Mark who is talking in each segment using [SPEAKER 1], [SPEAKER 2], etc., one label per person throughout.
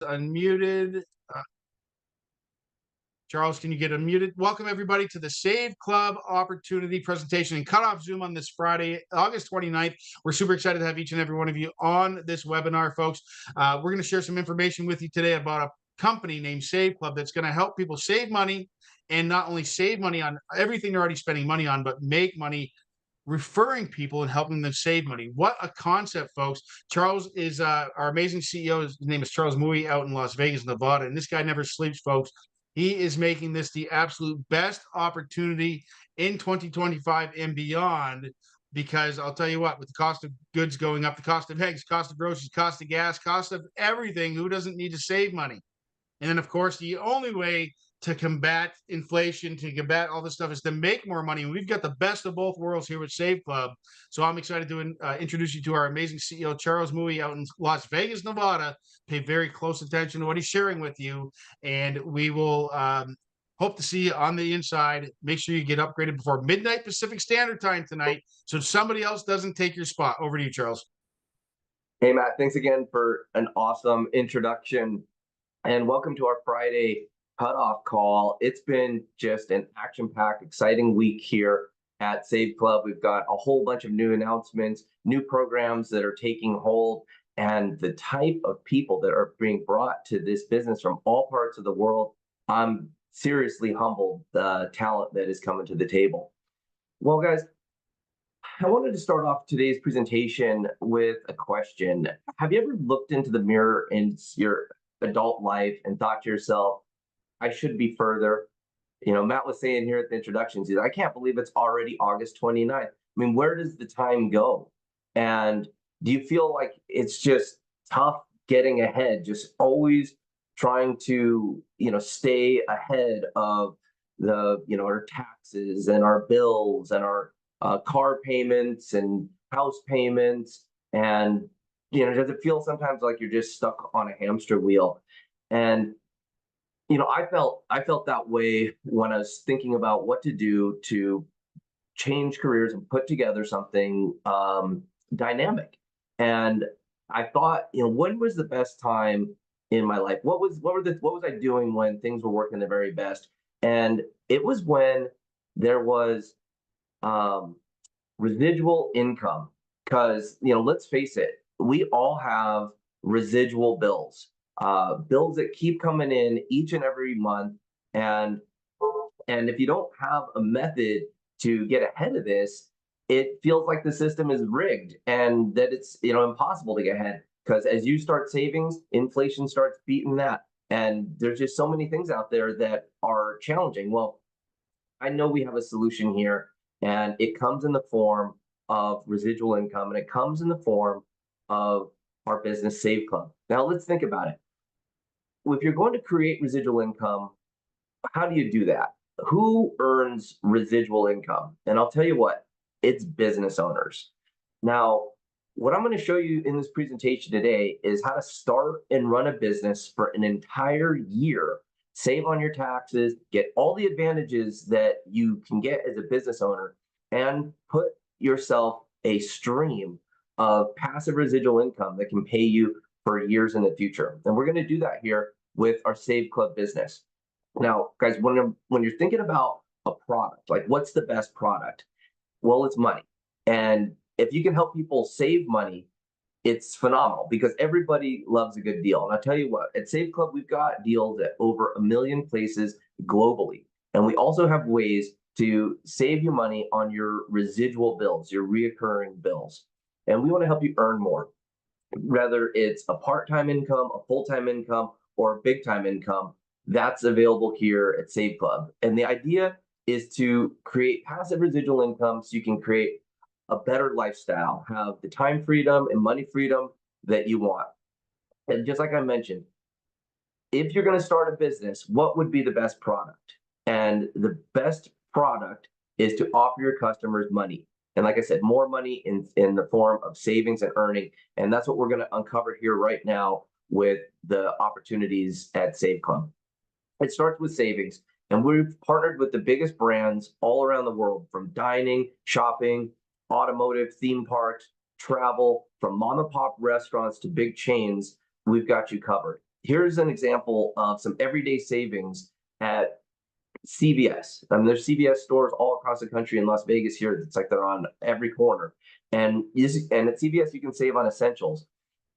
[SPEAKER 1] unmuted. Uh, Charles, can you get unmuted? Welcome everybody to the Save Club Opportunity Presentation and Cutoff Zoom on this Friday, August 29th. We're super excited to have each and every one of you on this webinar, folks. We're going to share some information with you today about a company named Save Club that's going to help people save money, and not only save money on everything they're already spending money on, but make money referring people and helping them save money. What a concept, folks. Charles is our amazing CEO. His name is Charles Mui, out in Las Vegas, Nevada. And this guy never sleeps, folks. He is making this the absolute best opportunity in 2025 and beyond, because I'll tell you what, with the cost of goods going up, the cost of eggs, cost of groceries, cost of gas, cost of everything, who doesn't need to save money? And then, of course, the only way to combat inflation, to combat all this stuff, is to make more money. And we've got the best of both worlds here with Save Club. So I'm excited to introduce you to our amazing CEO, Charles Mui, out in Las Vegas, Nevada. Pay very close attention to what he's sharing with you. And we will hope to see you on the inside. Make sure you get upgraded before midnight Pacific Standard Time tonight, so somebody else doesn't take your spot. Over to you, Charles.
[SPEAKER 2] Hey, Matt, thanks again for an awesome introduction. And welcome to our Friday cutoff call. It's been just an action-packed, exciting week here at Save Club. We've got a whole bunch of new announcements, new programs that are taking hold, and the type of people that are being brought to this business from all parts of the world. I'm seriously humbled the talent that is coming to the table. Well, guys, I wanted to start off today's presentation with a question. Have you ever looked into the mirror in your adult life and thought to yourself, I should be further? You know, Matt was saying here at the introductions, I can't believe it's already August 29th. I mean, where does the time go? And do you feel like it's just tough getting ahead, just always trying to, stay ahead of the, our taxes and our bills and our car payments and house payments? And, does it feel sometimes like you're just stuck on a hamster wheel? And I felt that way when I was thinking about what to do to change careers and put together something dynamic. And I thought, when was the best time in my life? What was I doing when things were working the very best? And it was when there was residual income. Because let's face it, we all have residual bills. Bills that keep coming in each and every month, and if you don't have a method to get ahead of this, it feels like the system is rigged and that it's impossible to get ahead, because as you start savings, inflation starts beating that, and there's just so many things out there that are challenging. Well, I know we have a solution here, and it comes in the form of residual income, and it comes in the form of our business Save Club. Now let's think about it. If you're going to create residual income, how do you do that? Who earns residual income? And I'll tell you what, it's business owners. Now, what I'm going to show you in this presentation today is how to start and run a business for an entire year, save on your taxes, get all the advantages that you can get as a business owner, and put yourself a stream of passive residual income that can pay you for years in the future. And we're going to do that here with our Save Club business. Now, guys, when you're thinking about a product, like what's the best product? Well, it's money. And if you can help people save money, it's phenomenal, because everybody loves a good deal. And I'll tell you what, at Save Club, we've got deals at over 1 million places globally. And we also have ways to save you money on your residual bills, your reoccurring bills. And we want to help you earn more, whether it's a part-time income, a full-time income, or a big-time income. That's available here at Save Club. And the idea is to create passive residual income so you can create a better lifestyle, have the time freedom and money freedom that you want. And just like I mentioned, if you're going to start a business, what would be the best product? And the best product is to offer your customers money. And like I said, more money in the form of savings and earning. And that's what we're going to uncover here right now with the opportunities at Save Club. It starts with savings. And we've partnered with the biggest brands all around the world, from dining, shopping, automotive, theme parks, travel, from mom and pop restaurants to big chains. We've got you covered. Here's an example of some everyday savings at CVS. There's CVS stores all across the country in Las Vegas here. It's like they're on every corner. And at CVS, you can save on essentials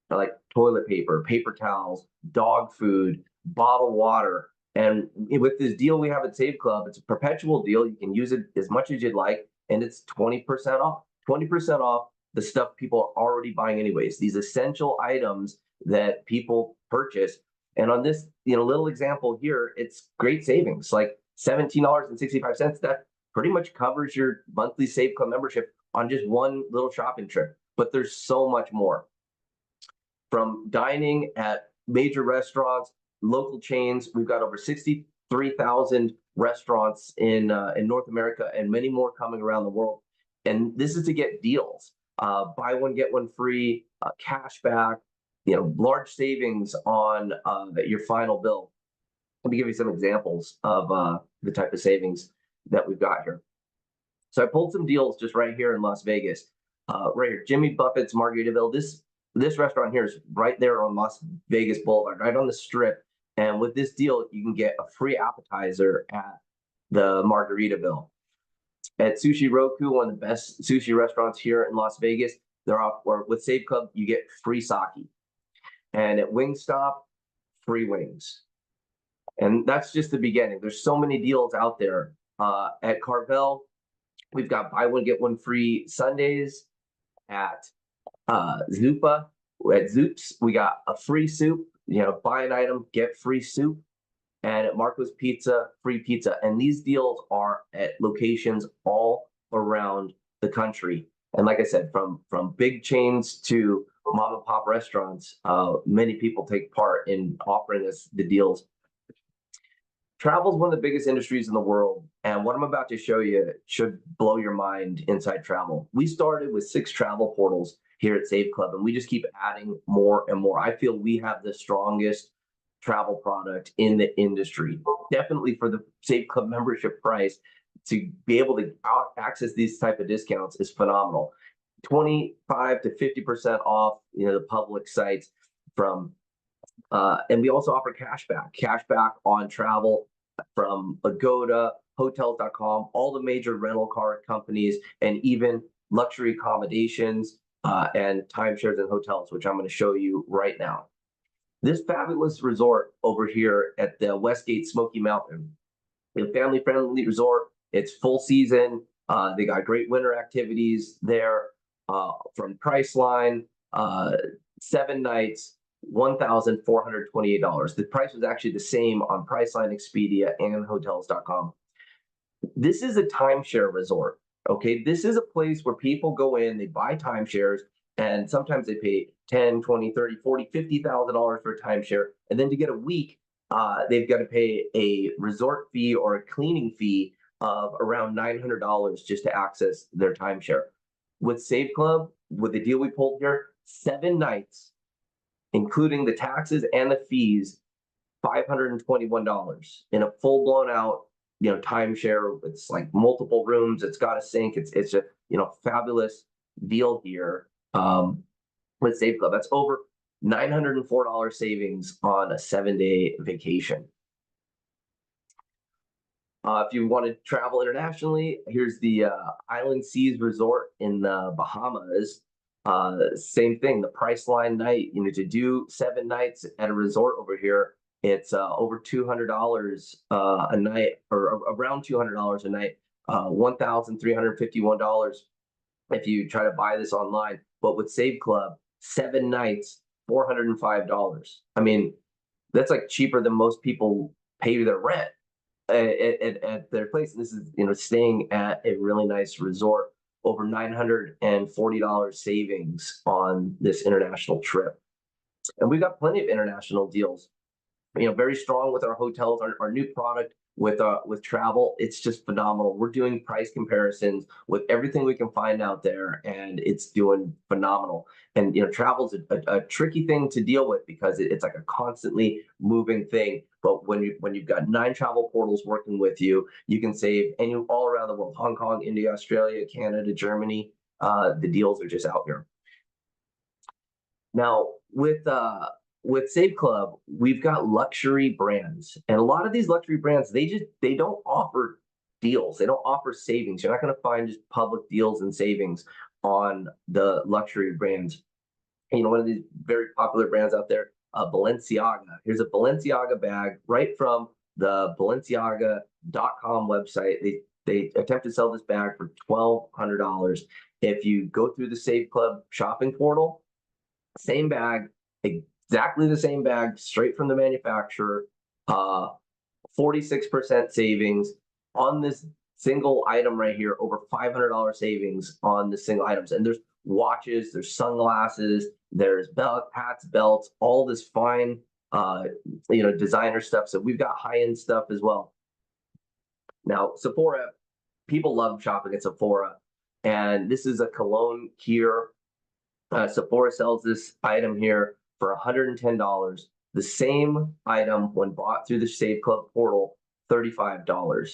[SPEAKER 2] like toilet paper, paper towels, dog food, bottled water. And with this deal we have at Save Club, it's a perpetual deal. You can use it as much as you'd like, and it's 20% off. 20% off the stuff people are already buying anyways. These essential items that people purchase. And on this, little example here, it's great savings, like $17.65. That pretty much covers your monthly Save Club membership on just one little shopping trip. But there's so much more. From dining at major restaurants, local chains, we've got over 63,000 restaurants in North America, and many more coming around the world. And this is to get deals, buy one get one free, cash back, large savings on your final bill. Let me give you some examples of the type of savings that we've got here. So I pulled some deals just right here in Las Vegas. Right here, Jimmy Buffett's Margaritaville. This restaurant here is right there on Las Vegas Boulevard, right on the strip. And with this deal, you can get a free appetizer at the Margaritaville. At Sushi Roku, one of the best sushi restaurants here in Las Vegas, with Save Club, you get free sake. And at Wingstop, free wings. And that's just the beginning. There's so many deals out there. At Carvel, we've got buy one, get one free Sundays. At Zupa, at Zoops, we got a free soup. Buy an item, get free soup. And at Marco's Pizza, free pizza. And these deals are at locations all around the country. And like I said, from big chains to mom and pop restaurants, many people take part in offering us the deals. Travel is one of the biggest industries in the world, and what I'm about to show you should blow your mind inside travel. We started with 6 travel portals here at Save Club, and we just keep adding more and more. I feel we have the strongest travel product in the industry. Definitely for the Save Club membership price, to be able to access these type of discounts is phenomenal. 25 to 50% off, the public sites from, and we also offer cash back on travel from Agoda, Hotels.com, all the major rental car companies, and even luxury accommodations and timeshares and hotels, which I'm going to show you right now. This fabulous resort over here at the Westgate Smoky Mountain, a family-friendly resort. It's full season. They got great winter activities there. From Priceline, 7 nights, $1,428. The price was actually the same on Priceline, Expedia, and Hotels.com. This is a timeshare resort. Okay, this is a place where people go in, they buy timeshares, and sometimes they pay $10, $20, $30, $40, $50,000 for a timeshare. And then to get a week, they've got to pay a resort fee or a cleaning fee of around $900 just to access their timeshare. With Save Club, with the deal we pulled here, 7 nights, including the taxes and the fees, $521 in a full blown out, timeshare. It's like multiple rooms. It's got a sink. It's a, fabulous deal here with Save Club. That's over $904 savings on a 7-day vacation. If you want to travel internationally, here's the Island Seas Resort in the Bahamas. Same thing, the Priceline night, to do 7 nights at a resort over here, it's over $200 a night, or around $200 a night, $1,351 if you try to buy this online. But with Save Club, 7 nights, $405. I mean, that's like cheaper than most people pay their rent at their place. And this is, staying at a really nice resort. Over $940 savings on this international trip. And we've got plenty of international deals. Very strong with our hotels, our new product with travel. It's just phenomenal. We're doing price comparisons with everything we can find out there, and it's doing phenomenal. And travel's a tricky thing to deal with because it's like a constantly moving thing. But when you've got 9 travel portals working with you, you can save all around the world: Hong Kong, India, Australia, Canada, Germany. The deals are just out here. Now, with with Save Club, we've got luxury brands, and a lot of these luxury brands, they don't offer deals. They don't offer savings. You're not going to find just public deals and savings on the luxury brands. You know, one of these very popular brands out there, Balenciaga. Here's a Balenciaga bag right from the Balenciaga.com website. They attempt to sell this bag for $1,200. If you go through the Save Club shopping portal, same bag, exactly the same bag, straight from the manufacturer, 46% savings on this single item right here, over $500 savings on the single items. And there's watches, there's sunglasses, there's hats, belts, all this fine, designer stuff. So we've got high-end stuff as well. Now, Sephora, people love shopping at Sephora, and this is a cologne here. Sephora sells this item here for $110. The same item, when bought through the Save Club portal, $35.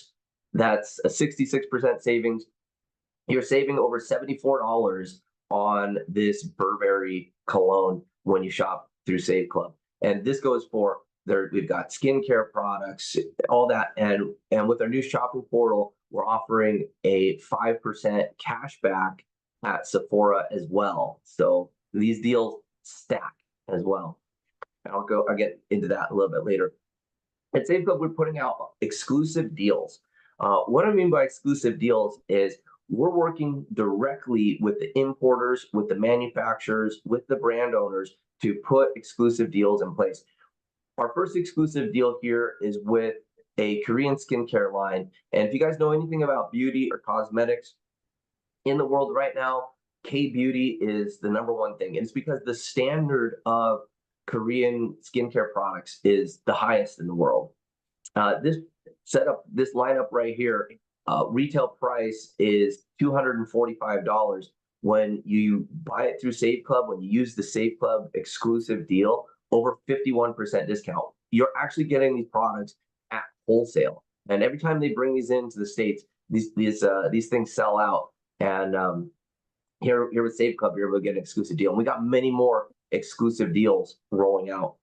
[SPEAKER 2] That's a 66% savings. You're saving over $74 on this Burberry cologne when you shop through Save Club. And this goes for we've got skincare products, all that. And with our new shopping portal, we're offering a 5% cash back at Sephora as well. So these deals stack as well. And I'll get into that a little bit later. At Save Club, we're putting out exclusive deals. What I mean by exclusive deals is we're working directly with the importers, with the manufacturers, with the brand owners to put exclusive deals in place. Our first exclusive deal here is with a Korean skincare line. And if you guys know anything about beauty or cosmetics in the world right now, K-beauty is the #1 thing. And it's because the standard of Korean skincare products is the highest in the world. This lineup right here, retail price is $245. When you buy it through Save Club, when you use the Save Club exclusive deal, over 51% discount. You're actually getting these products at wholesale. And every time they bring these into the States, these things sell out. And here with Save Club, you're able to get an exclusive deal. And we got many more exclusive deals rolling out.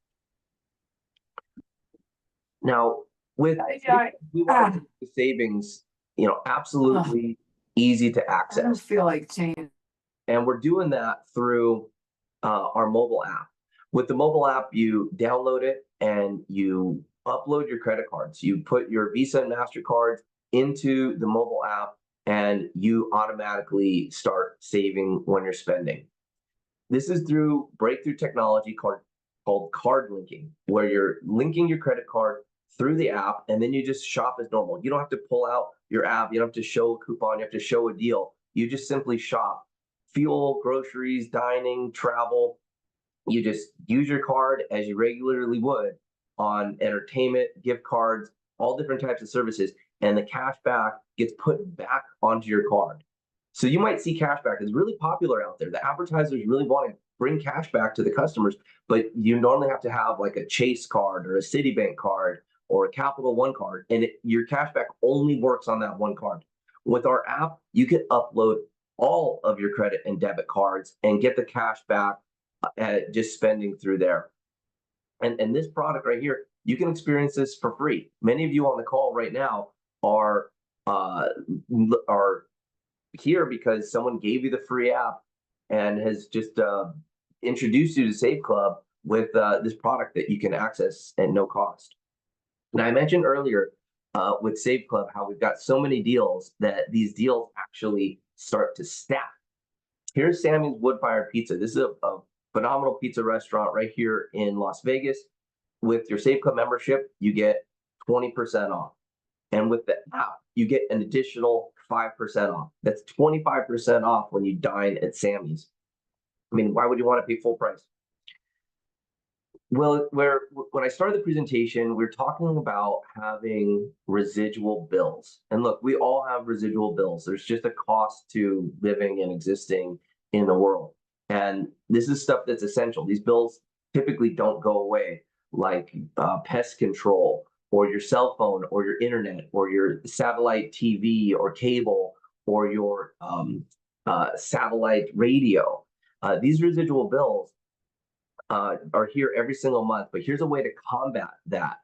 [SPEAKER 2] Now, we want to make the savings, absolutely easy to access.
[SPEAKER 3] I don't feel like changing.
[SPEAKER 2] And we're doing that through our mobile app. With the mobile app, you download it and you upload your credit cards. You put your Visa and MasterCards into the mobile app, and you automatically start saving when you're spending. This is through breakthrough technology called card linking, where you're linking your credit card through the app, and then you just shop as normal. You don't have to pull out your app. You don't have to show a coupon. You have to show a deal. You just simply shop. Fuel, groceries, dining, travel. You just use your card as you regularly would on entertainment, gift cards, all different types of services, and the cash back gets put back onto your card. So you might see cash back is really popular out there. The advertisers really want to bring cash back to the customers, but you normally have to have like a Chase card or a Citibank card or a Capital One card, and your cash back only works on that one card. With our app, you can upload all of your credit and debit cards and get the cash back just spending through there. And this product right here, you can experience this for free. Many of you on the call right now are here because someone gave you the free app and has just introduced you to Save Club with this product that you can access at no cost. Now, I mentioned earlier with Save Club how we've got so many deals that these deals actually start to stack. Here's Sammy's Wood Fired Pizza. This is a phenomenal pizza restaurant right here in Las Vegas. With your Save Club membership, you get 20% off. And with the app, you get an additional 5% off. That's 25% off when you dine at Sammy's. I mean, why would you want to pay full price? Well, when I started the presentation, we we're talking about having residual bills. And look, we all have residual bills. There's just a cost to living and existing in the world. And this is stuff that's essential. These bills typically don't go away, like pest control, or your cell phone, or your internet, or your satellite TV or cable, or your satellite radio. These residual bills are here every single month. But here's a way to combat that.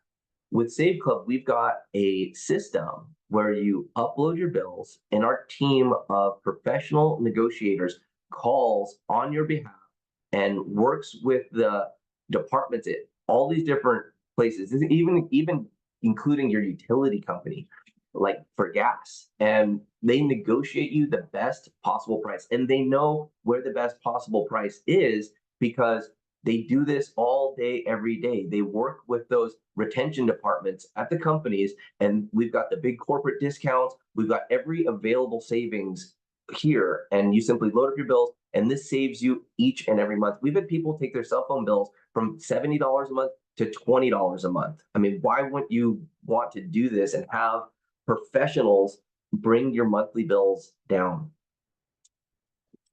[SPEAKER 2] With Save Club, we've got a system where you upload your bills, and our team of professional negotiators calls on your behalf and works with the departments at all these different places, even including your utility company, like for gas. And they negotiate you the best possible price. And they know where the best possible price is because they do this all day, every day. They work with those retention departments at the companies, and we've got the big corporate discounts. We've got every available savings here, and you simply load up your bills, and this saves you each and every month. We've had people take their cell phone bills from $70 a month to $20 a month. I mean, why wouldn't you want to do this and have professionals bring your monthly bills down?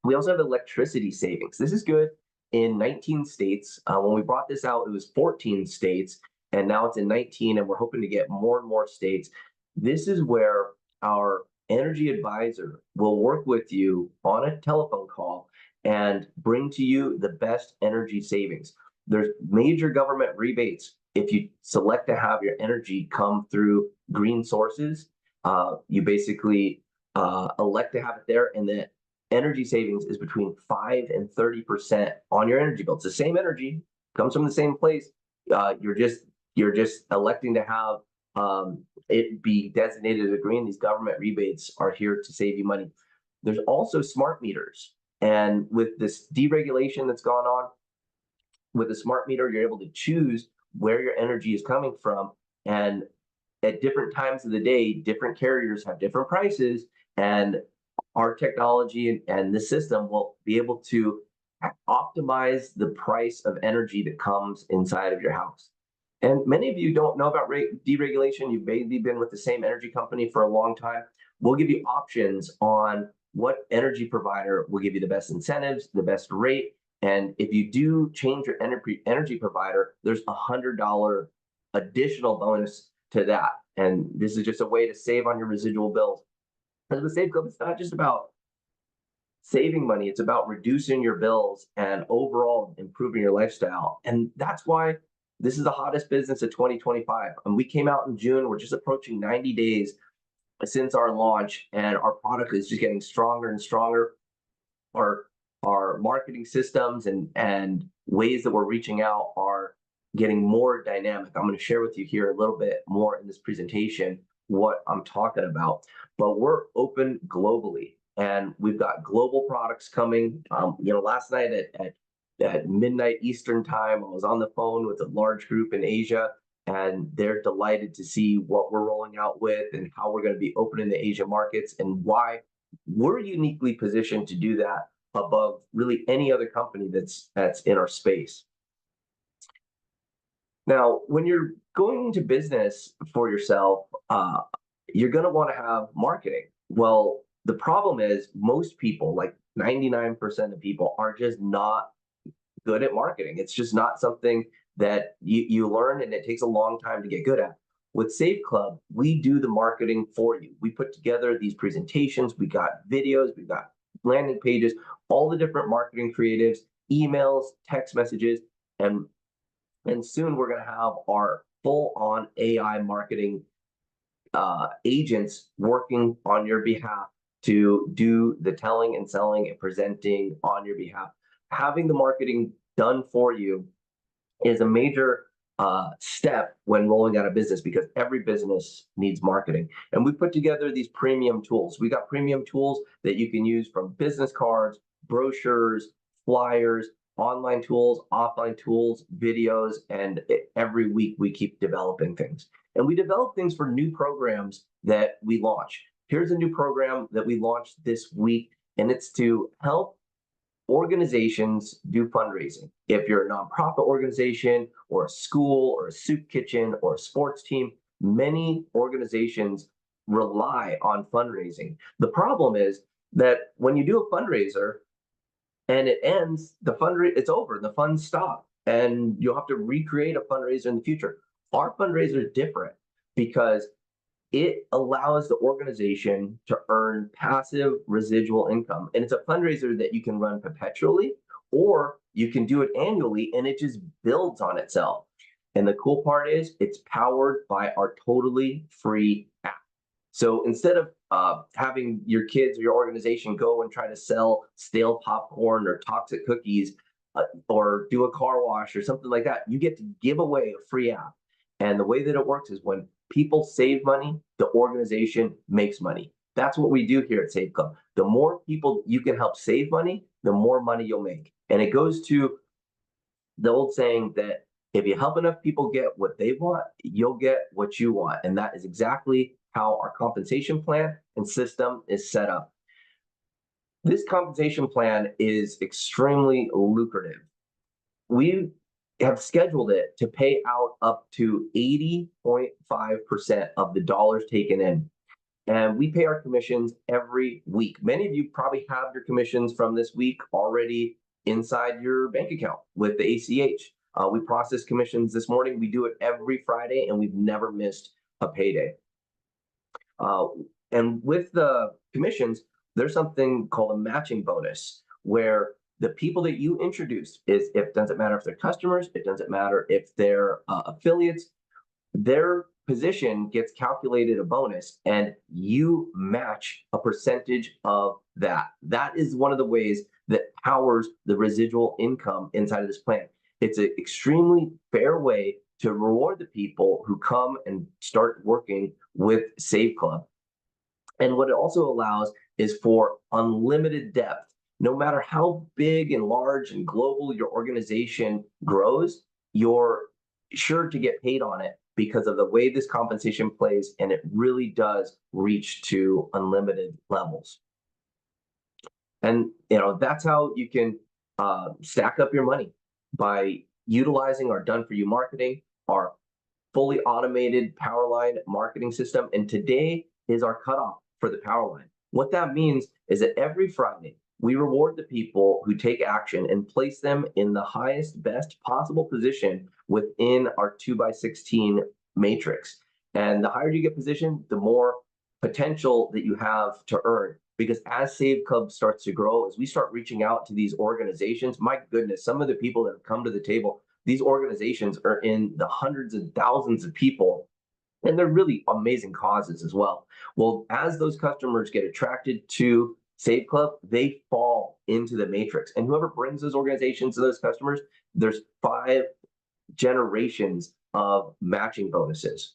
[SPEAKER 2] We also have electricity savings. This is good in 19 states. When we brought this out, it was 14 states, and now it's in 19, and we're hoping to get more and more states. This is where our energy advisor will work with you on a telephone call and bring to you the best energy savings. There's major government rebates if you select to have your energy come through green sources. You basically elect to have it there, and the energy savings is between 5 and 30% on your energy bill. It's the same energy, comes from the same place. You're just electing to have it be designated as green. These government rebates are here to save you money. There's also smart meters, and with this deregulation that's gone on, with a smart meter, you're able to choose where your energy is coming from, and at different times of the day, different carriers have different prices, and our technology and the system will be able to optimize the price of energy that comes inside of your house. And many of you don't know about deregulation. You've maybe been with the same energy company for a long time. We'll give you options on what energy provider will give you the best incentives, the best rate. And if you do change your energy provider, there's $100 additional bonus to that. And this is just a way to save on your residual bills. Because with Save Club, it's not just about saving money, it's about reducing your bills and overall improving your lifestyle. And that's why this is the hottest business of 2025. And we came out in June, we're just approaching 90 days since our launch, and our product is just getting stronger and stronger. Our marketing systems and ways that we're reaching out are getting more dynamic. I'm going to share with you here a little bit more in this presentation what I'm talking about. But we're open globally, and we've got global products coming. Last night at midnight Eastern time, I was on the phone with a large group in Asia, and they're delighted to see what we're rolling out with and how we're going to be opening the Asia markets and why we're uniquely positioned to do that above really any other company that's in our space. Now, when you're going into business for yourself, you're going to want to have marketing. Well, the problem is most people, like 99% of people, are just not good at marketing. It's just not something that you learn, and it takes a long time to get good at. With Save Club, we do the marketing for you. We put together these presentations. We got videos. We got landing pages, all the different marketing creatives, emails, text messages, and soon we're going to have our full-on AI marketing agents working on your behalf to do the telling and selling and presenting on your behalf. Having the marketing done for you is a major step when rolling out a business, because every business needs marketing. And we put together these premium tools. We got premium tools that you can use, from business cards, brochures, flyers, online tools, offline tools, videos, and every week we keep developing things. And we develop things for new programs that we launch. Here's a new program that we launched this week, and it's to help organizations do fundraising. If you're a nonprofit organization or a school or a soup kitchen or a sports team, many organizations rely on fundraising. The problem is that when you do a fundraiser and it ends, it's over, the funds stop, and you'll have to recreate a fundraiser in the future. Our fundraiser is different because it allows the organization to earn passive residual income. And it's a fundraiser that you can run perpetually, or you can do it annually, and it just builds on itself. And the cool part is it's powered by our totally free app. So instead of having your kids or your organization go and try to sell stale popcorn or toxic cookies or do a car wash or something like that, you get to give away a free app. And the way that it works is when people save money, the organization makes money. That's what we do here at Save Club. The more people you can help save money, the more money you'll make. And it goes to the old saying that if you help enough people get what they want, you'll get what you want. And that is exactly how our compensation plan and system is set up. This compensation plan is extremely lucrative. We have scheduled it to pay out up to 80.5% of the dollars taken in. And we pay our commissions every week. Many of you probably have your commissions from this week already inside your bank account with the ACH. We processed commissions this morning. We do it every Friday, and we've never missed a payday. And with the commissions, there's something called a matching bonus, where the people that you introduce it doesn't matter if they're customers, it doesn't matter if they're affiliates, their position gets calculated a bonus, and you match a percentage of that. That is one of the ways that powers the residual income inside of this plan. It's an extremely fair way to reward the people who come and start working with Save Club. And what it also allows is for unlimited depth. No matter how big and large and global your organization grows, you're sure to get paid on it because of the way this compensation plays, and it really does reach to unlimited levels. And that's how you can stack up your money, by utilizing our done-for-you marketing, our fully automated Powerline marketing system. And today is our cutoff for the Powerline. What that means is that every Friday, we reward the people who take action and place them in the highest, best possible position within our 2x16 matrix. And the higher you get positioned, the more potential that you have to earn. Because as Save Club starts to grow, as we start reaching out to these organizations, my goodness, some of the people that have come to the table, these organizations are in the hundreds of thousands of people, and they're really amazing causes as well. Well, as those customers get attracted to Save Club, they fall into the matrix. And whoever brings those organizations to those customers, there's 5 generations of matching bonuses.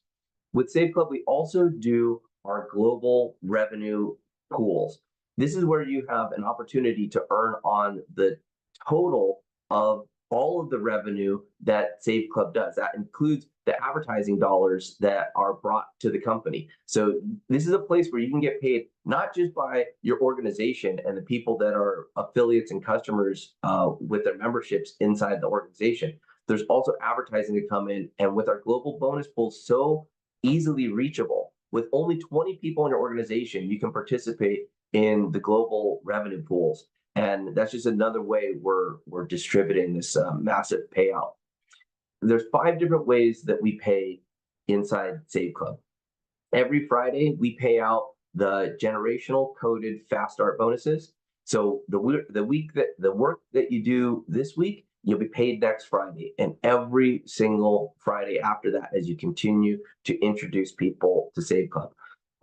[SPEAKER 2] With Save Club, we also do our global revenue pools. This is where you have an opportunity to earn on the total of all of the revenue that Save Club does. That includes the advertising dollars that are brought to the company. So this is a place where you can get paid not just by your organization and the people that are affiliates and customers with their memberships inside the organization. There's also advertising to come in, and with our global bonus pool so easily reachable, with only 20 people in your organization, you can participate in the global revenue pools. And that's just another way we're distributing this massive payout. There's 5 different ways that we pay inside Save Club. Every Friday, we pay out the generational coded fast start bonuses. So the work that you do this week, you'll be paid next Friday, and every single Friday after that, as you continue to introduce people to Save Club.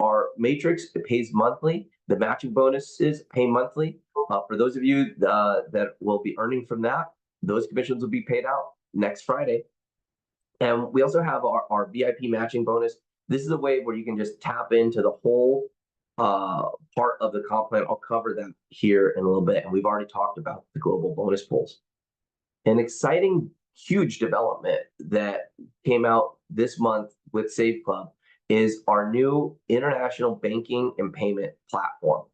[SPEAKER 2] Our matrix, it pays monthly. The matching bonuses pay monthly. For those of you that will be earning from that, those commissions will be paid out next Friday. And we also have our VIP matching bonus. This is a way where you can just tap into the whole part of the comp plan. I'll cover that here in a little bit. And we've already talked about the global bonus pools. An exciting, huge development that came out this month with Save Club is our new international banking and payment platform.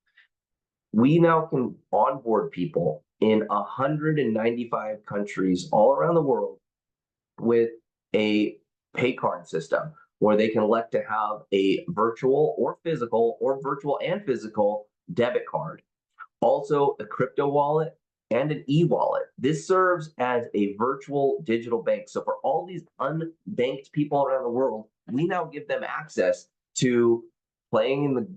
[SPEAKER 2] We now can onboard people in 195 countries all around the world with a pay card system where they can elect to have a virtual or virtual and physical debit card. Also a crypto wallet and an e-wallet. This serves as a virtual digital bank. So for all these unbanked people around the world, we now give them access to playing in the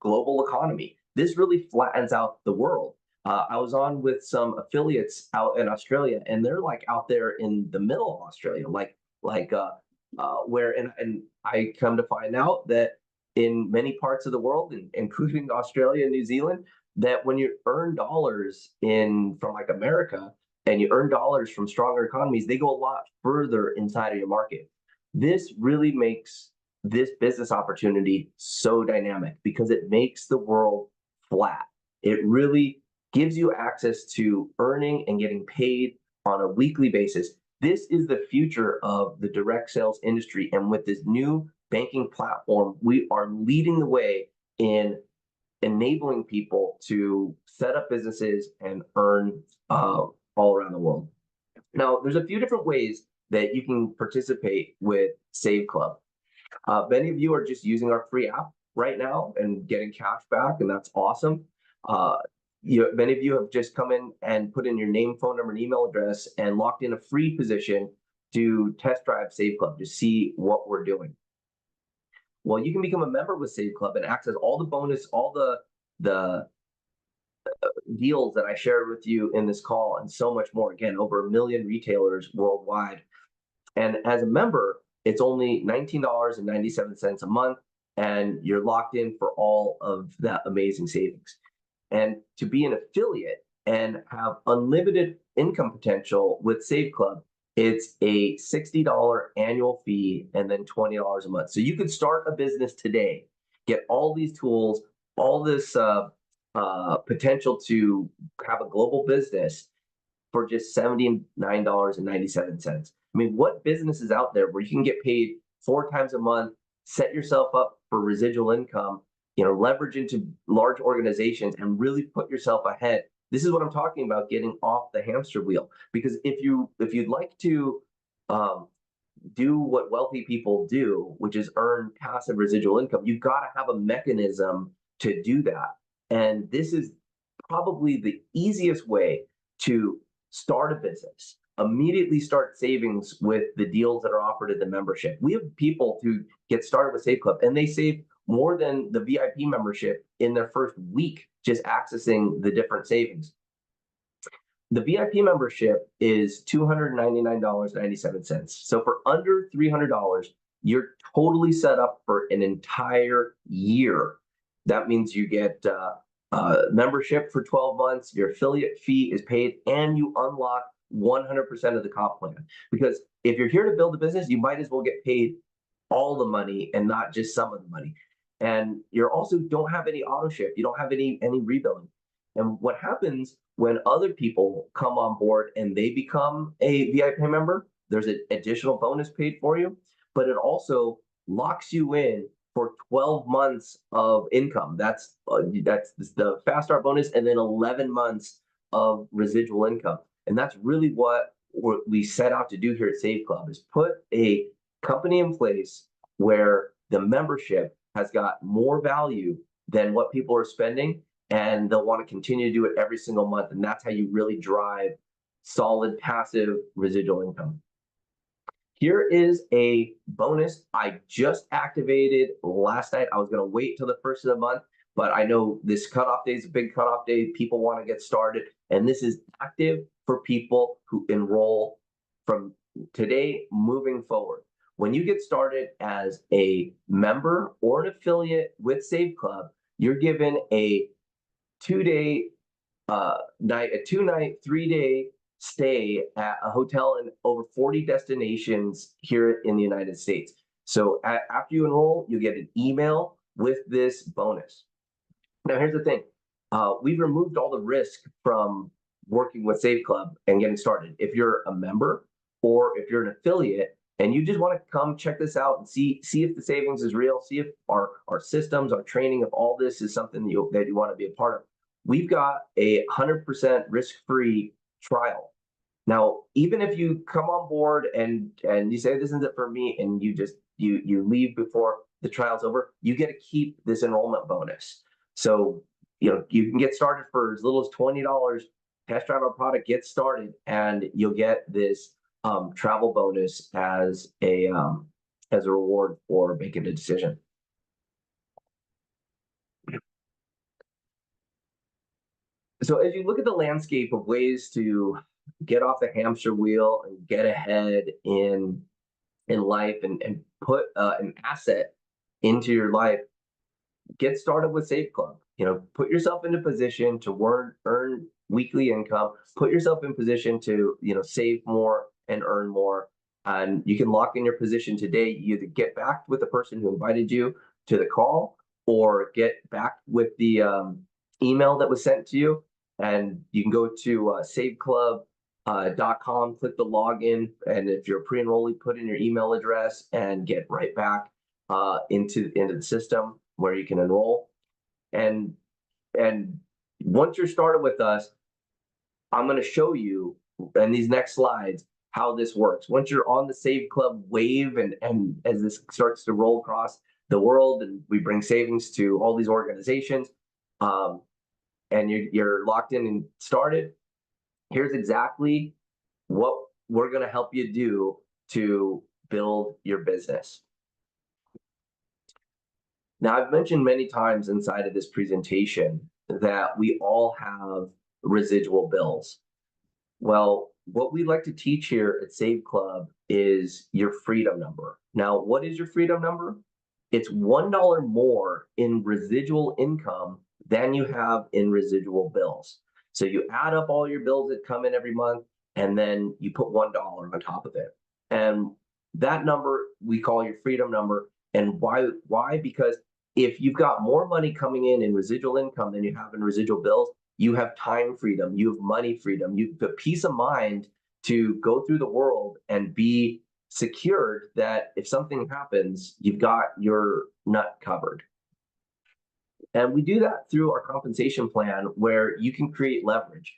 [SPEAKER 2] global economy. This really flattens out the world. I was on with some affiliates out in Australia, and they're like out there in the middle of Australia, where and I come to find out that in many parts of the world, including Australia and New Zealand, that when you earn dollars in from like America and you earn dollars from stronger economies, they go a lot further inside of your market. This really makes this business opportunity so dynamic because it makes the world flat. It really gives you access to earning and getting paid on a weekly basis. This is the future of the direct sales industry. And with this new banking platform, we are leading the way in enabling people to set up businesses and earn all around the world. Now, there's a few different ways that you can participate with Save Club. Many of you are just using our free app right now and getting cash back, and that's awesome. Many of you have just come in and put in your name, phone number, and email address and locked in a free position to test drive Save Club to see what we're doing. Well, you can become a member with Save Club and access all the bonus, all the deals that I shared with you in this call, and so much more. Again, over 1 million retailers worldwide. And as a member, it's only $19.97 a month, and you're locked in for all of that amazing savings. And to be an affiliate and have unlimited income potential with Save Club, it's a $60 annual fee and then $20 a month. So you could start a business today, get all these tools, all this potential to have a global business for just $79.97. I mean, what business is out there where you can get paid 4 times a month, set yourself up for residual income, leverage into large organizations and really put yourself ahead? This is what I'm talking about, getting off the hamster wheel. Because if you'd like to do what wealthy people do, which is earn passive residual income, you've got to have a mechanism to do that. And this is probably the easiest way to start a business, immediately start savings with the deals that are offered at the membership. We have people who get started with Save Club and they save more than the VIP membership in their first week just accessing the different savings. The VIP membership is $299.97. So for under $300, you're totally set up for an entire year. That means you get membership for 12 months, your affiliate fee is paid, and you unlock 100% of the comp plan. Because if you're here to build a business, you might as well get paid all the money and not just some of the money. And you also don't have any auto ship. You don't have any rebilling. And what happens when other people come on board and they become a VIP member, there's an additional bonus paid for you, but it also locks you in for 12 months of income. That's the fast start bonus, and then 11 months of residual income. And that's really what we set out to do here at Save Club, is put a company in place where the membership has got more value than what people are spending, and they'll want to continue to do it every single month. And that's how you really drive solid passive residual income. Here is a bonus I just activated last night. I was going to wait till the first of the month, but I know this cutoff day is a big cutoff day. People want to get started, and this is active for people who enroll from today moving forward. When you get started as a member or an affiliate with Save Club, you're given a 2-night, 3-day stay at a hotel in over 40 destinations here in the United States. So after you enroll, you get an email with this bonus. Now, here's the thing. We've removed all the risk from working with Save Club and getting started. If you're a member or if you're an affiliate and you just want to come check this out and see if the savings is real, see if our systems, our training of all this is something that you want to be a part of, we've got a 100% risk-free trial. Now, even if you come on board and you say this isn't for me, and you leave before the trial's over, you get to keep this enrollment bonus. So you can get started for as little as $20. Test drive our product, get started, and you'll get this travel bonus as a reward for making a decision. So as you look at the landscape of ways to get off the hamster wheel and get ahead in life, and put an asset into your life, get started with Save Club. Put yourself in a position to earn weekly income. Put yourself in position to save more and earn more. And you can lock in your position today. You either get back with the person who invited you to the call, or get back with the email that was sent to you. And you can go to saveclub.com, click the login, and if you're a pre-enrollee, put in your email address and get right back into the system where you can enroll. And once you're started with us, I'm going to show you in these next slides how this works. Once you're on the Save Club wave, and as this starts to roll across the world, and we bring savings to all these organizations, and you're locked in and started, here's exactly what we're going to help you do to build your business. Now, I've mentioned many times inside of this presentation that we all have residual bills. Well, what we like to teach here at Save Club is your freedom number. Now, what is your freedom number? It's $1 more in residual income than you have in residual bills. So you add up all your bills that come in every month, and then you put $1 on top of it. And that number we call your freedom number. And why? Because if you've got more money coming in residual income than you have in residual bills, you have time freedom, you have money freedom, you have peace of mind to go through the world and be secured that if something happens, you've got your nut covered. And we do that through our compensation plan, where you can create leverage.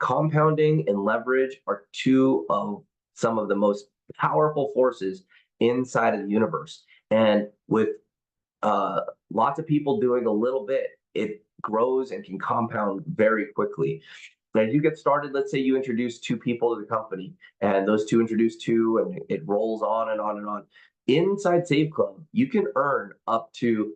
[SPEAKER 2] Compounding and leverage are two of some of the most powerful forces inside of the universe. And with lots of people doing a little bit, it grows and can compound very quickly. As you get started, let's say you introduce 2 people to the company, and those 2 introduce 2, and it rolls on and on and on. Inside Save Club, you can earn up to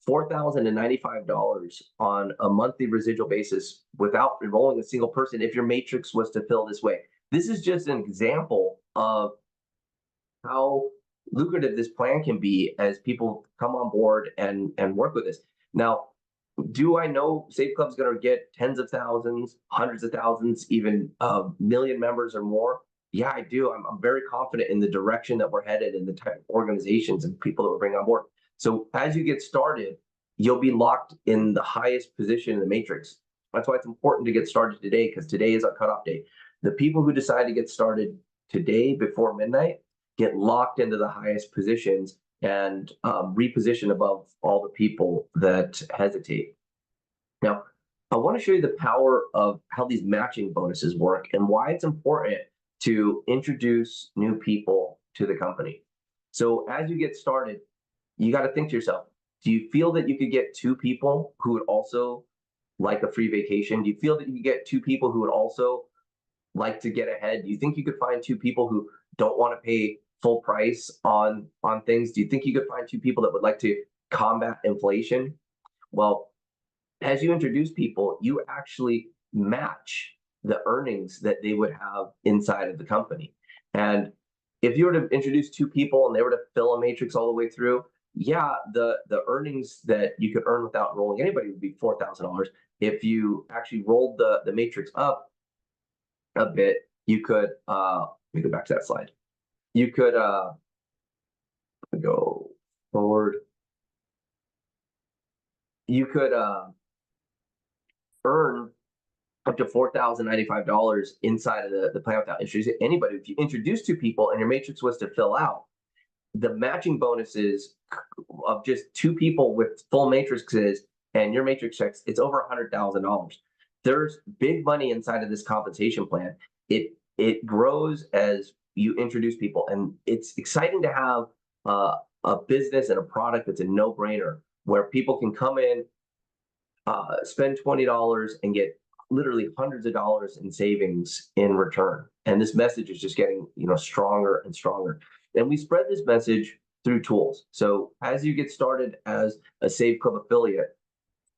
[SPEAKER 2] $4,095 on a monthly residual basis without enrolling a single person if your matrix was to fill this way. This is just an example of how lucrative this plan can be as people come on board and work with us. Now, do I know Save Club's going to get tens of thousands, hundreds of thousands, even a million members or more? Yeah, I do. I'm very confident in the direction that we're headed and the type of organizations and people that we're bringing on board. So as you get started, you'll be locked in the highest position in the matrix. That's why it's important to get started today, because today is our cutoff date. The people who decide to get started today before midnight get locked into the highest positions and reposition above all the people that hesitate. Now, I want to show you the power of how these matching bonuses work and why it's important to introduce new people to the company. So as you get started, you got to think to yourself, do you feel that you could get 2 people who would also like a free vacation? Do you feel that you could get 2 people who would also like to get ahead? Do you think you could find 2 people who don't want to pay full price on things? Do you think you could find 2 people that would like to combat inflation? Well, as you introduce people, you actually match the earnings that they would have inside of the company. And if you were to introduce 2 people and they were to fill a matrix all the way through, yeah, the earnings that you could earn without enrolling anybody would be $4,000. If you actually rolled the matrix up a bit, you could let me go back to that slide. You could go forward. You could earn up to $4,095 inside of the plan without introducing anybody. If you introduce 2 people and your matrix was to fill out, the matching bonuses of just 2 people with full matrices and your matrix checks, it's over $100,000. There's big money inside of this compensation plan. It grows as you introduce people, and it's exciting to have a business and a product that's a no-brainer, where people can come in, spend $20 and get literally hundreds of dollars in savings in return. And this message is just getting stronger and stronger. And we spread this message through tools. So as you get started as a Save Club affiliate,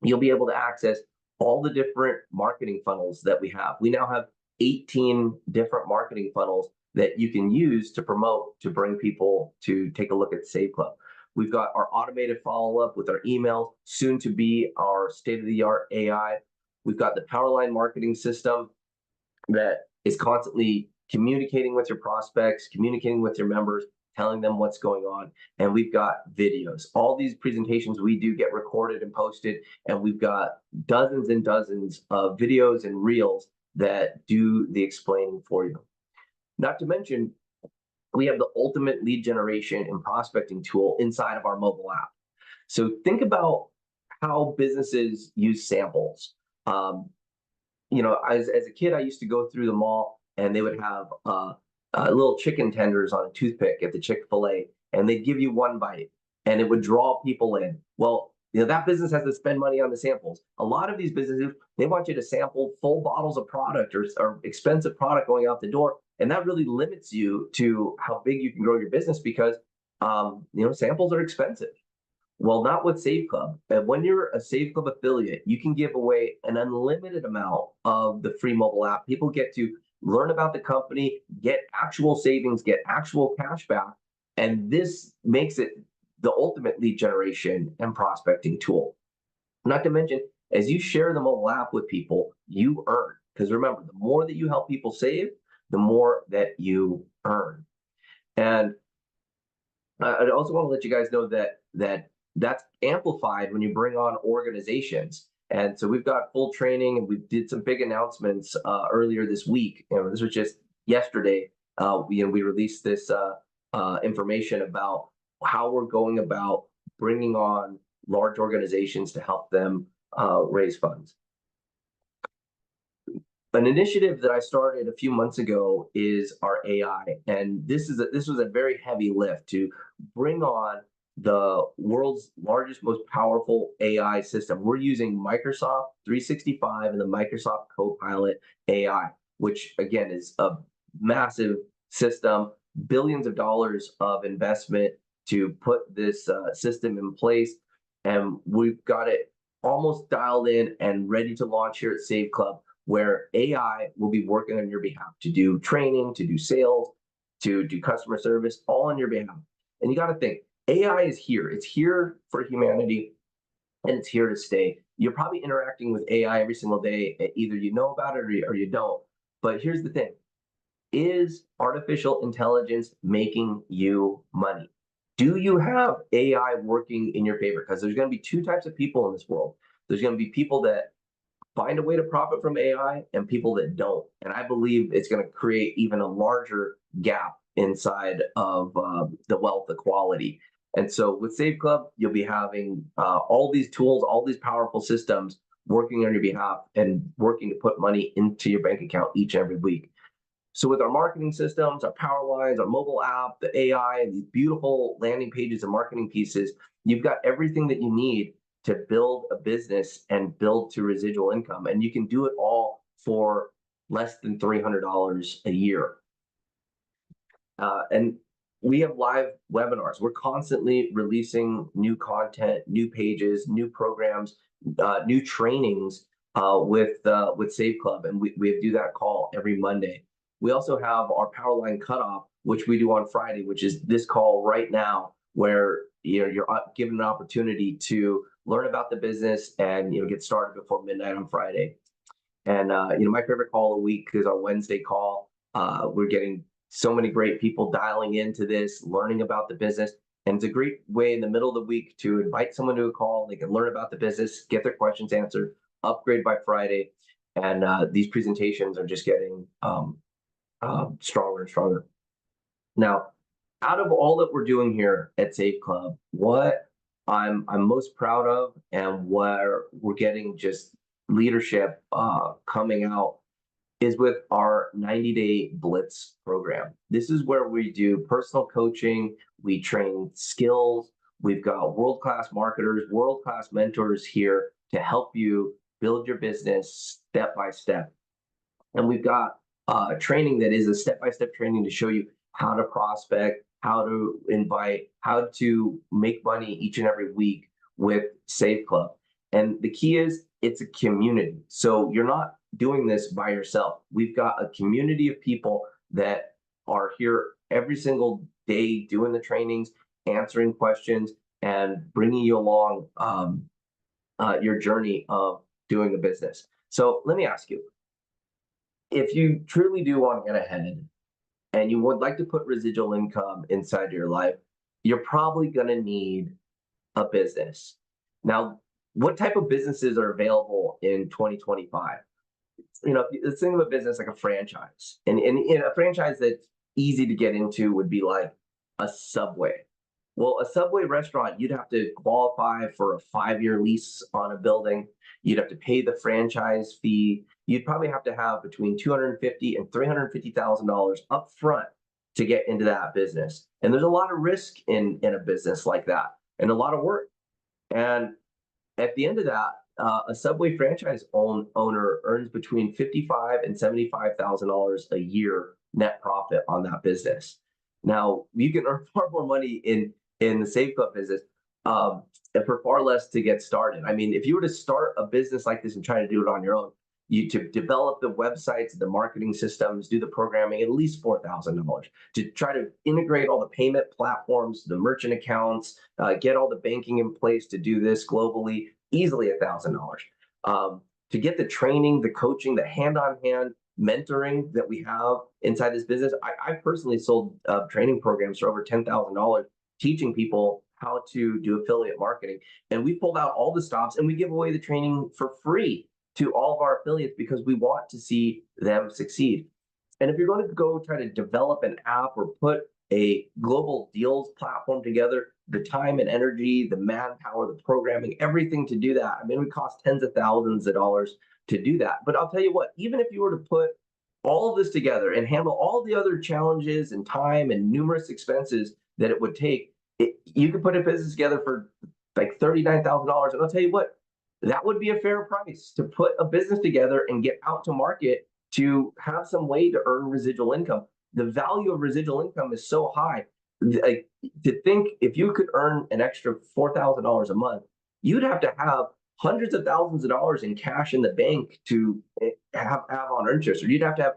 [SPEAKER 2] you'll be able to access all the different marketing funnels that we have. We now have 18 different marketing funnels that you can use to promote, to bring people to take a look at Save Club. We've got our automated follow-up with our emails, soon to be our state-of-the-art AI. We've got the Powerline marketing system that is constantly communicating with your prospects, communicating with your members, telling them what's going on. And we've got videos. All these presentations we do get recorded and posted, and we've got dozens and dozens of videos and reels that do the explaining for you. Not to mention, we have the ultimate lead generation and prospecting tool inside of our mobile app. So think about how businesses use samples. As a kid, I used to go through the mall and they would have little chicken tenders on a toothpick at the Chick-fil-A, and they'd give you one bite and it would draw people in. Well, that business has to spend money on the samples. A lot of these businesses, they want you to sample full bottles of product or expensive product going out the door. And that really limits you to how big you can grow your business because, samples are expensive. Well, not with Save Club. And when you're a Save Club affiliate, you can give away an unlimited amount of the free mobile app. People get to learn about the company, get actual savings, get actual cash back. And this makes it the ultimate lead generation and prospecting tool. Not to mention, as you share the mobile app with people, you earn. Because remember, the more that you help people save, the more that you earn. And I also want to let you guys know that's amplified when you bring on organizations. And so we've got full training, and we did some big announcements earlier this week. This was just yesterday. We released this information about how we're going about bringing on large organizations to help them raise funds. An initiative that I started a few months ago is our AI, and this was a very heavy lift to bring on the world's largest, most powerful AI system. We're using Microsoft 365 and the Microsoft Copilot AI, which again is a massive system, billions of dollars of investment to put this system in place, and we've got it almost dialed in and ready to launch here at Save Club, where AI will be working on your behalf to do training, to do sales, to do customer service, all on your behalf. And you got to think, AI is here. It's here for humanity, and it's here to stay. You're probably interacting with AI every single day. Either you know about it or you don't. But here's the thing. Is artificial intelligence making you money? Do you have AI working in your favor? Because there's going to be two types of people in this world. There's going to be people that find a way to profit from AI and people that don't. And I believe it's going to create even a larger gap inside of the wealth equality. And so with Save Club, you'll be having all these tools, all these powerful systems working on your behalf and working to put money into your bank account each and every week. So with our marketing systems, our power lines, our mobile app, the AI, and these beautiful landing pages and marketing pieces, you've got everything that you need to build a business and build to residual income. And you can do it all for less than $300 a year. And we have live webinars. We're constantly releasing new content, new pages, new programs, new trainings with Save Club. And we do that call every Monday. We also have our Powerline cutoff, which we do on Friday, which is this call right now, where you're given an opportunity to learn about the business and get started before midnight on Friday. And my favorite call of the week is our Wednesday call. We're getting so many great people dialing into this, learning about the business. And it's a great way in the middle of the week to invite someone to a call. They can learn about the business, get their questions answered, upgrade by Friday. And these presentations are just getting stronger and stronger. Now, out of all that we're doing here at Save Club, what I'm most proud of and where we're getting just leadership coming out is with our 90-day Blitz program. This is where we do personal coaching, we train skills, we've got world-class marketers, world-class mentors here to help you build your business step by step. And we've got training that is a step-by-step training to show you how to prospect, how to invite, how to make money each and every week with Save Club. And the key is it's a community. So you're not doing this by yourself. We've got a community of people that are here every single day doing the trainings, answering questions, and bringing you along your journey of doing the business. So let me ask you, if you truly do want to get ahead and you would like to put residual income inside your life, you're probably going to need a business. Now, what type of businesses are available in 2025? Let's think of a business like a franchise. And in a franchise that's easy to get into would be like a Subway. Well, a Subway restaurant, you'd have to qualify for a 5-year lease on a building. You'd have to pay the franchise fee. You'd probably have to have between $250,000 and $350,000 up front to get into that business. And there's a lot of risk in a business like that, and a lot of work. And at the end of that, a Subway franchise owner earns between $55,000 and $75,000 a year net profit on that business. Now, you can earn far more money in the Save Club business, and for far less to get started. I mean, if you were to start a business like this and try to do it on your own, you to develop the websites, the marketing systems, do the programming, at least $4,000. To try to integrate all the payment platforms, the merchant accounts, get all the banking in place to do this globally, easily $1,000. To get the training, the coaching, the hand-on-hand mentoring that we have inside this business, I personally sold training programs for over $10,000, teaching people how to do affiliate marketing. And we pulled out all the stops and we give away the training for free to all of our affiliates because we want to see them succeed. And if you're going to go try to develop an app or put a global deals platform together, the time and energy, the manpower, the programming, everything to do that, I mean, it would cost tens of thousands of dollars to do that. But I'll tell you what, even if you were to put all of this together and handle all the other challenges and time and numerous expenses that it would take, you could put a business together for like $39,000. And I'll tell you what, that would be a fair price to put a business together and get out to market to have some way to earn residual income. The value of residual income is so high. Like, to think if you could earn an extra $4,000 a month, you'd have to have hundreds of thousands of dollars in cash in the bank to have on interest, or you'd have to have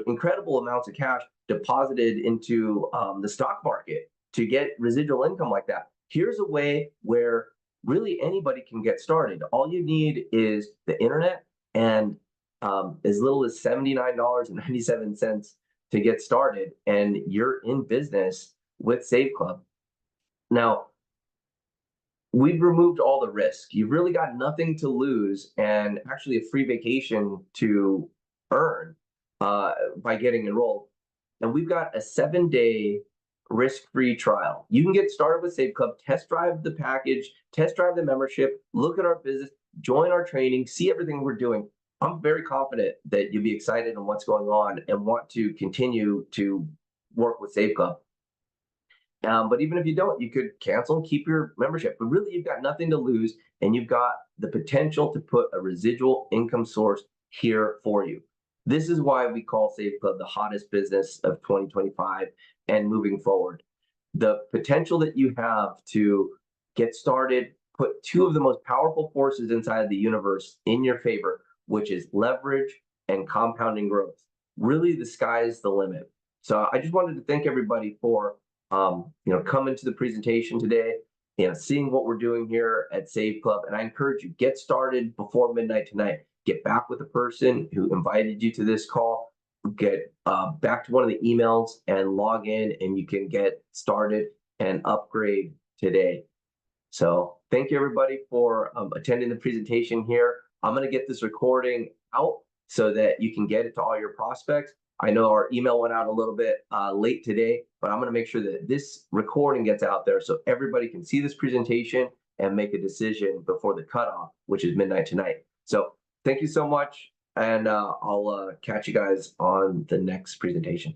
[SPEAKER 2] incredible amounts of cash deposited into the stock market to get residual income like that. Here's a way where really anybody can get started. All you need is the internet and as little as $79.97 to get started, and you're in business with Save Club. Now, we've removed all the risk. You've really got nothing to lose, and actually a free vacation to earn by getting enrolled. And we've got a 7-day risk-free trial. You can get started with Save Club, test drive the package, test drive the membership, look at our business, join our training, see everything we're doing. I'm very confident that you'll be excited on what's going on and want to continue to work with Save Club. But even if you don't, you could cancel and keep your membership. But really, you've got nothing to lose, and you've got the potential to put a residual income source here for you. This is why we call Save Club the hottest business of 2025 and moving forward. The potential that you have to get started, put two of the most powerful forces inside the universe in your favor, which is leverage and compounding growth. Really, the sky's the limit. So I just wanted to thank everybody for coming to the presentation today, seeing what we're doing here at Save Club. And I encourage you, get started before midnight tonight. Get back with the person who invited you to this call. Get back to one of the emails and log in, and you can get started and upgrade today. So thank you, everybody, for attending the presentation here. I'm going to get this recording out so that you can get it to all your prospects. I know our email went out a little bit late today, but I'm going to make sure that this recording gets out there so everybody can see this presentation and make a decision before the cutoff, which is midnight tonight. So thank you so much, and I'll catch you guys on the next presentation.